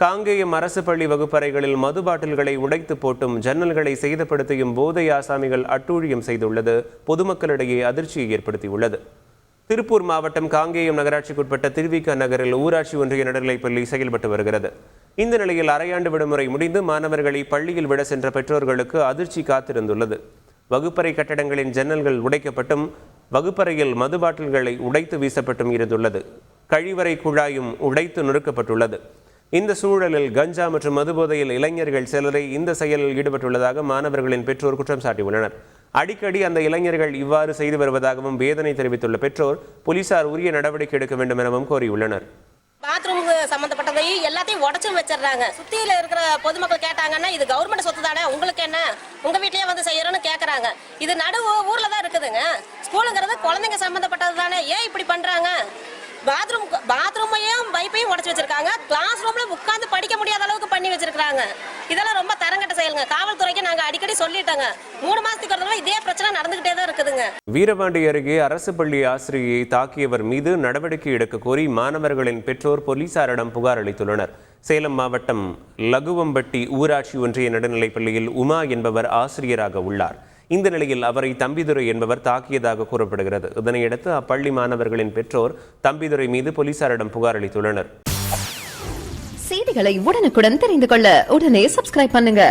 காங்கேயம் அரசு பள்ளி வகுப்பறைகளில் மது பாட்டில்களை உடைத்து போட்டும் ஜன்னல்களை சேதப்படுத்தியும் போதை ஆசாமிகள் அட்டூழியம் செய்துள்ளது பொதுமக்களிடையே அதிர்ச்சியை ஏற்படுத்தியுள்ளது. திருப்பூர் மாவட்டம் காங்கேயம் நகராட்சிக்குட்பட்ட திருவிக நகரில் ஊராட்சி ஒன்றிய நடுநிலைப்பள்ளி செயல்பட்டு வருகிறது. இந்த நிலையில் அரையாண்டு விடுமுறை முடிந்து மாணவர்களை பள்ளியில் விட சென்ற பெற்றோர்களுக்கு அதிர்ச்சி காத்திருந்துள்ளது. வகுப்பறை கட்டடங்களின் ஜன்னல்கள் உடைக்கப்பட்டும் வகுப்பறையில் மது பாட்டில்களை உடைத்து வீசப்பட்டும் இருந்துள்ளது. கழிவறை குழாயும் உடைத்து நொறுக்கப்பட்டுள்ளது. இந்த சூழலில் கஞ்சா மற்றும் மதுபோதையில் இளைஞர்கள் சிலரை இந்த செயலில் ஈடுபட்டுள்ளதாக மாணவர்களின் பெற்றோர் குற்றம் சாட்டியுள்ளனர். அடிக்கடி அந்த இளைஞர்கள் இவ்வாறு செய்து வருவதாகவும் வேதனை தெரிவித்துள்ள பெற்றோர் போலீசார் உரிய நடவடிக்கை எடுக்க வேண்டும் எனவும் கோரியுள்ளனர். பாத்ரூம் சம்பந்தப்பட்டதை எல்லாத்தையும் உடச்சும் வச்சிடறாங்க. சுத்தியில இருக்கிற பொதுமக்கள் கேட்டாங்கன்னா இது கவர்மெண்ட் சொத்து தானே, உங்களுக்கு என்ன, உங்க வீட்லயே வந்து செய்யறோம்னு கேட்கறாங்க. இது நடு ஊர்ல தான் இருக்குதுங்க. ஸ்கூலுங்கிறது குழந்தைங்க சம்பந்தப்பட்டது தானே, ஏன் இப்படி பண்றாங்க? பாத்ரூமையும் பைப்பையும் உடச்சு வச்சிருக்காங்க. கிளாஸ் ரூம்ல உட்கார்ந்து படிக்க முடியாத அளவுக்கு பண்ணி வச்சிருக்காங்க. இதெல்லாம் ரொம்ப தரங்கட்ட செயலுங்க. காவல்துறைக்கு நாங்க அடிக்கடி சொல்லிட்டோங்க. 3 மாசத்துக்கு ஒரு தடவை இதே பிரச்சனை நடந்துகிட்டே தான் இருக்குதுங்க. வீரபாண்டி அருகே அரசு பள்ளி ஆசிரியை தாக்கியவர் மீது நடவடிக்கை எடுக்க கோரி மாணவர்களின் பெற்றோர் போலீசாரிடம் புகார் அளித்துள்ளனர். சேலம் மாவட்டம் லகுவம்பட்டி ஊராட்சி ஒன்றிய நடுநிலைப்பள்ளியில் உமா என்பவர் ஆசிரியராக உள்ளார். இந்த நிலையில் அவரை தம்பிதுரை என்பவர் தாக்கியதாக கூறப்படுகிறது. இதனையடுத்து அப்பள்ளி மாணவர்களின் பெற்றோர் தம்பிதுரை மீது போலீசாரிடம் புகார் அளித்துள்ளனர். செய்திகளை உடனுக்குடன் தெரிந்து கொள்ள உடனே சப்ஸ்கிரைப் பண்ணுங்க.